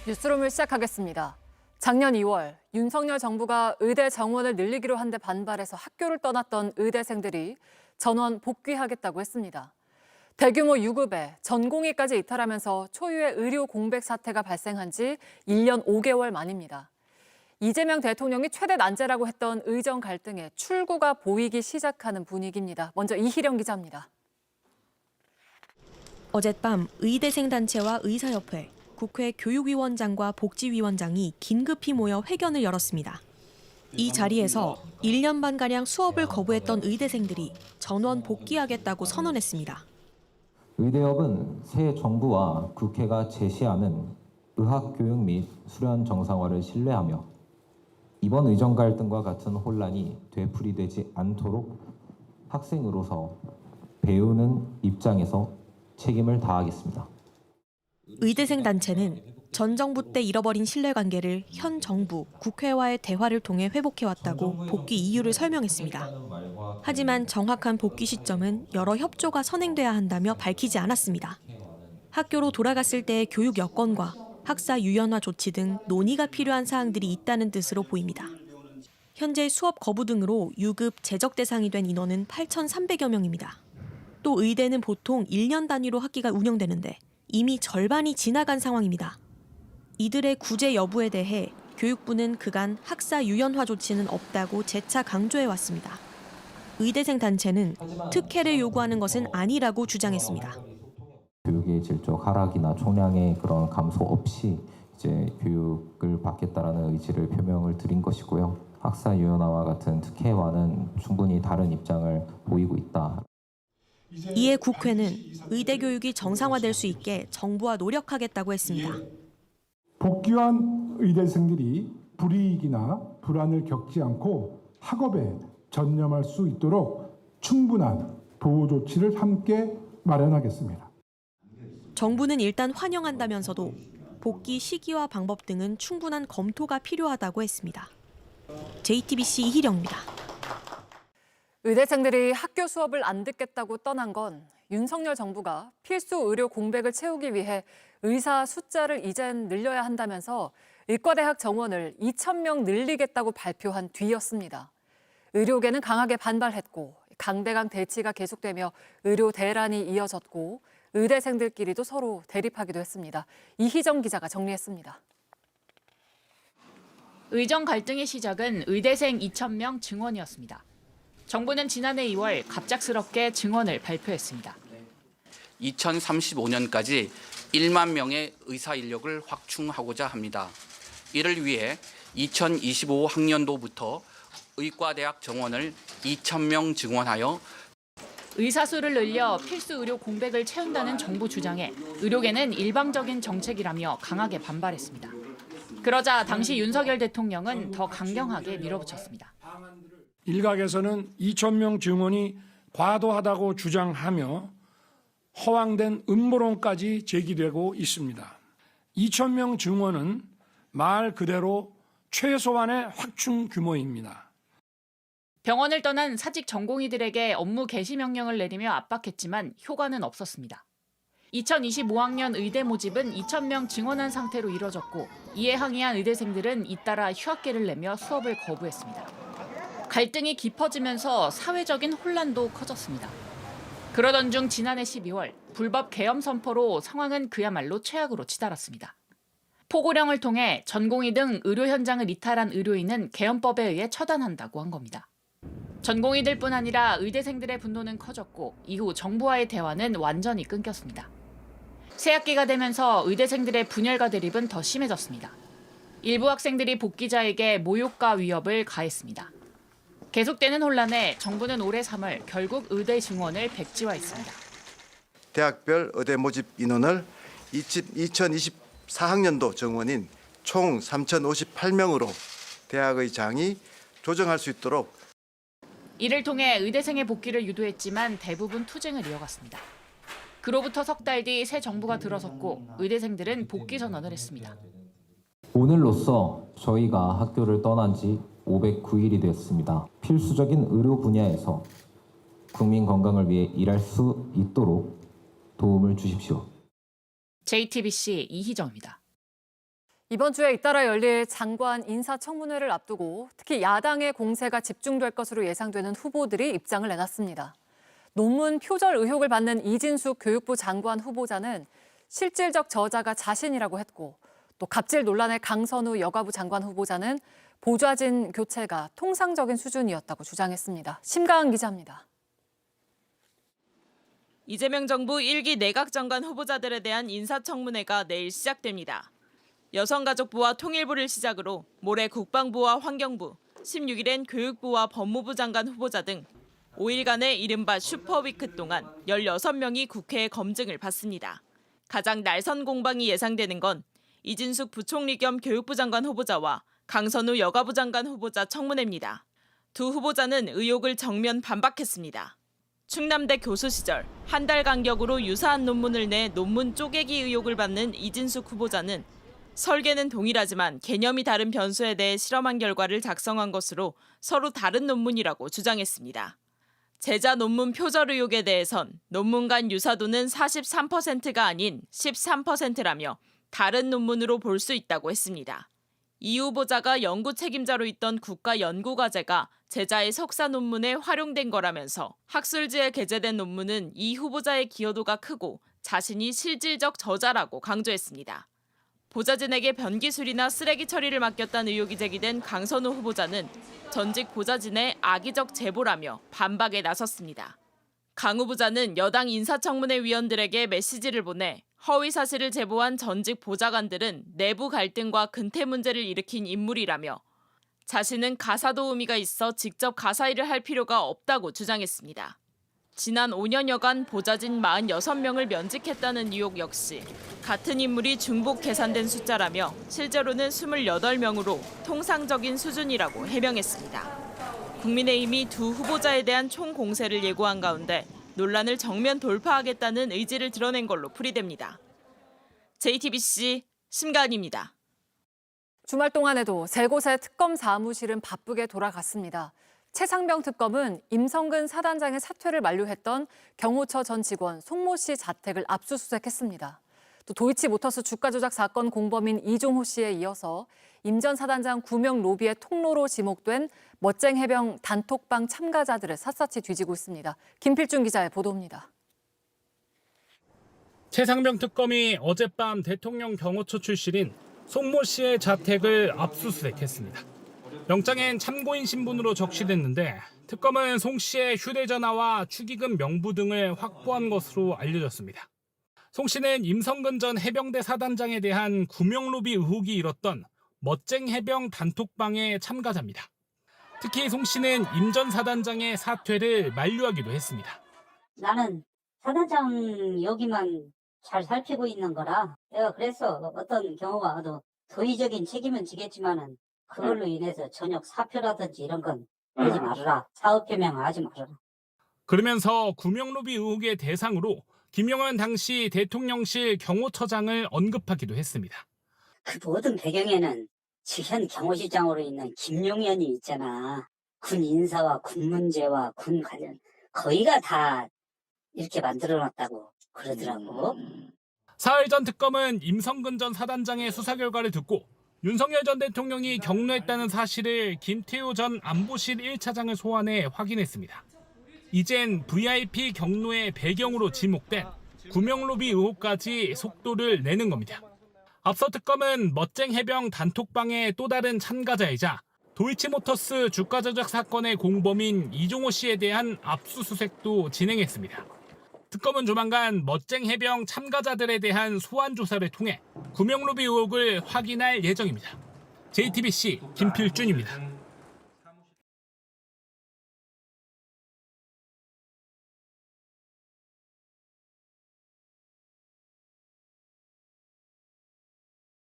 뉴스룸을 시작하겠습니다. 작년 2월 윤석열 정부가 의대 정원을 늘리기로 한 데 반발해서 학교를 떠났던 의대생들이 전원 복귀하겠다고 했습니다. 대규모 유급에 전공의까지 이탈하면서 초유의 의료 공백 사태가 발생한 지 1년 5개월 만입니다. 이재명 대통령이 최대 난제라고 했던 의정 갈등에 출구가 보이기 시작하는 분위기입니다. 먼저 이희령 기자입니다. 어젯밤 의대생 단체와 의사협회, 국회 교육위원장과 복지위원장이 긴급히 모여 회견을 열었습니다. 이 자리에서 1년 반가량 수업을 거부했던 의대생들이 전원 복귀하겠다고 선언했습니다. 의대협은 새 정부와 국회가 제시하는 의학교육 및 수련 정상화를 신뢰하며 이번 의정 갈등과 같은 혼란이 되풀이되지 않도록 학생으로서 배우는 입장에서 책임을 다하겠습니다. 의대생 단체는 전 정부 때 잃어버린 신뢰관계를 현 정부, 국회와의 대화를 통해 회복해왔다고 복귀 이유를 설명했습니다. 하지만 정확한 복귀 시점은 여러 협조가 선행돼야 한다며 밝히지 않았습니다. 학교로 돌아갔을 때의 교육 여건과 학사 유연화 조치 등 논의가 필요한 사항들이 있다는 뜻으로 보입니다. 현재 수업 거부 등으로 유급 제적 대상이 된 인원은 8,300여 명입니다. 또 의대는 보통 1년 단위로 학기가 운영되는데 이미 절반이 지나간 상황입니다. 이들의 구제 여부에 대해 교육부는 그간 학사 유연화 조치는 없다고 재차 강조해왔습니다. 의대생 단체는 특혜를 요구하는 것은 아니라고 주장했습니다. 교육의 질적 하락이나 총량의 그런 감소 없이 이제 교육을 받겠다라는 의지를 표명을 드린 것이고요. 학사 유연화와 같은 특혜와는 충분히 다른 입장을 보이고 있다. 이에 국회는 의대 교육이 정상화될 수 있게 정부와 노력하겠다고 했습니다. 복귀한 의대생들이 불이익이나 불안을 겪지 않고 학업에 전념할 수 있도록 충분한 보호 조치를 함께 마련하겠습니다. 정부는 일단 환영한다면서도 복귀 시기와 방법 등은 충분한 검토가 필요하다고 했습니다. JTBC 이희령입니다. 의대생들이 학교 수업을 안 듣겠다고 떠난 건 윤석열 정부가 필수 의료 공백을 채우기 위해 의사 숫자를 이젠 늘려야 한다면서 의과대학 정원을 2,000명 늘리겠다고 발표한 뒤였습니다. 의료계는 강하게 반발했고 강대강 대치가 계속되며 의료 대란이 이어졌고 의대생들끼리도 서로 대립하기도 했습니다. 이희정 기자가 정리했습니다. 의정 갈등의 시작은 의대생 2,000명 증원이었습니다. 정부는 지난해 2월 갑작스럽게 증원을 발표했습니다. 2035년까지 1만 명의 의사 인력을 확충하고자 합니다. 이를 위해 2025학년도부터 의과대학 정원을 2,000명 증원하여 의사 수를 늘려 필수 의료 공백을 채운다는 정부 주장에 의료계는 일방적인 정책이라며 강하게 반발했습니다. 그러자 당시 윤석열 대통령은 더 강경하게 밀어붙였습니다. 일각에서는 2,000명 증원이 과도하다고 주장하며 허황된 음모론까지 제기되고 있습니다. 2,000명 증원은 말 그대로 최소한의 확충 규모입니다. 병원을 떠난 사직 전공의들에게 업무 개시 명령을 내리며 압박했지만 효과는 없었습니다. 2025학년 의대 모집은 2,000명 증원한 상태로 이뤄졌고 이에 항의한 의대생들은 잇따라 휴학계를 내며 수업을 거부했습니다. 갈등이 깊어지면서 사회적인 혼란도 커졌습니다. 그러던 중 지난해 12월 불법 계엄 선포로 상황은 그야말로 최악으로 치달았습니다. 포고령을 통해 전공의 등 의료 현장을 이탈한 의료인은 계엄법에 의해 처단한다고 한 겁니다. 전공의들뿐 아니라 의대생들의 분노는 커졌고 이후 정부와의 대화는 완전히 끊겼습니다. 새학기가 되면서 의대생들의 분열과 대립은 더 심해졌습니다. 일부 학생들이 복귀자에게 모욕과 위협을 가했습니다. 계속되는 혼란에 정부는 올해 3월 결국 의대 증원을 백지화했습니다. 대학별 의대 모집 인원을 2024학년도 정원인 총 3,058명으로 대학의 장이 조정할 수 있도록 이를 통해 의대생의 복귀를 유도했지만 대부분 투쟁을 이어갔습니다. 그로부터 석 달 뒤 새 정부가 들어섰고 의대생들은 복귀 선언을 했습니다. 오늘로써 저희가 학교를 떠난 지 509일이 되었습니다. 필수적인 의료 분야에서 국민 건강을 위해 일할 수 있도록 도움을 주십시오. JTBC 이희정입니다. 이번 주에 잇따라 열릴 장관 인사청문회를 앞두고 특히 야당의 공세가 집중될 것으로 예상되는 후보들이 입장을 내놨습니다. 논문 표절 의혹을 받는 이진숙 교육부 장관 후보자는 실질적 저자가 자신이라고 했고, 또 갑질 논란의 강선우 여가부 장관 후보자는 보좌진 교체가 통상적인 수준이었다고 주장했습니다. 심가은 기자입니다. 이재명 정부 1기 내각 장관 후보자들에 대한 인사청문회가 내일 시작됩니다. 여성가족부와 통일부를 시작으로 모레 국방부와 환경부, 16일엔 교육부와 법무부 장관 후보자 등 5일간의 이른바 슈퍼위크 동안 16명이 국회에 검증을 받습니다. 가장 날선 공방이 예상되는 건 이진숙 부총리 겸 교육부 장관 후보자와 강선우 여가부 장관 후보자 청문회입니다. 두 후보자는 의혹을 정면 반박했습니다. 충남대 교수 시절 한 달 간격으로 유사한 논문을 내 논문 쪼개기 의혹을 받는 이진숙 후보자는 설계는 동일하지만 개념이 다른 변수에 대해 실험한 결과를 작성한 것으로 서로 다른 논문이라고 주장했습니다. 제자 논문 표절 의혹에 대해선 논문 간 유사도는 43%가 아닌 13%라며 다른 논문으로 볼 수 있다고 했습니다. 이 후보자가 연구 책임자로 있던 국가연구과제가 제자의 석사 논문에 활용된 거라면서 학술지에 게재된 논문은 이 후보자의 기여도가 크고 자신이 실질적 저자라고 강조했습니다. 보좌진에게 변기수리나 쓰레기 처리를 맡겼다는 의혹이 제기된 강선우 후보자는 전직 보좌진의 악의적 제보라며 반박에 나섰습니다. 강 후보자는 여당 인사청문회 위원들에게 메시지를 보내 허위 사실을 제보한 전직 보좌관들은 내부 갈등과 근태 문제를 일으킨 인물이라며 자신은 가사도 의미가 있어 직접 가사 일을 할 필요가 없다고 주장했습니다. 지난 5년여간 보좌진 46명을 면직했다는 의혹 역시 같은 인물이 중복 계산된 숫자라며 실제로는 28명으로 통상적인 수준이라고 해명했습니다. 국민의힘이 두 후보자에 대한 총공세를 예고한 가운데 논란을 정면 돌파하겠다는 의지를 드러낸 걸로 풀이됩니다. JTBC 심가은입니다. 주말 동안에도 세 곳의 특검 사무실은 바쁘게 돌아갔습니다. 최상병 특검은 임성근 사단장의 사퇴를 만료했던 경호처 전 직원 송모 씨 자택을 압수수색했습니다. 또 도이치모터스 주가 조작 사건 공범인 이종호 씨에 이어서 임 전 사단장 구명 로비의 통로로 지목된 멋쟁 해병 단톡방 참가자들을 샅샅이 뒤지고 있습니다. 김필중 기자의 보도입니다. 최상병 특검이 어젯밤 대통령 경호처 출신인 송모 씨의 자택을 압수수색했습니다. 영장엔 참고인 신분으로 적시됐는데 특검은 송 씨의 휴대전화와 축의금 명부 등을 확보한 것으로 알려졌습니다. 송 씨는 임성근 전 해병대 사단장에 대한 구명로비 의혹이 일었던 멋쟁 해병 단톡방의 참가자입니다. 특히 송 씨는 임 전 사단장의 사퇴를 만류하기도 했습니다. 나는 사단장 여기만 잘 살피고 있는 거라 내가 그래서 어떤 경우가 와도 도의적인 책임은 지겠지만은 그걸로 인해서 저녁 사표라든지 이런 건 하지 말아라. 사업 표명하지 말아라. 그러면서 구명로비 의혹의 대상으로 김영환 당시 대통령실 경호처장을 언급하기도 했습니다. 그 모든 배경에는 현 경호실장으로 있는 김용현이 있잖아. 군 인사와 군 문제와 군 관련 거의가 다 이렇게 만들어놨다고 그러더라고. 사흘 전 특검은 임성근 전 사단장의 수사 결과를 듣고 윤석열 전 대통령이 경로했다는 사실을 김태호 전 안보실 1차장을 소환해 확인했습니다. 이젠 VIP 경로의 배경으로 지목된 구명로비 의혹까지 속도를 내는 겁니다. 앞서 특검은 멋쟁 해병 단톡방의 또 다른 참가자이자 도이치모터스 주가 조작 사건의 공범인 이종호 씨에 대한 압수수색도 진행했습니다. 특검은 조만간 멋쟁 해병 참가자들에 대한 소환 조사를 통해 구명로비 의혹을 확인할 예정입니다. JTBC 김필준입니다.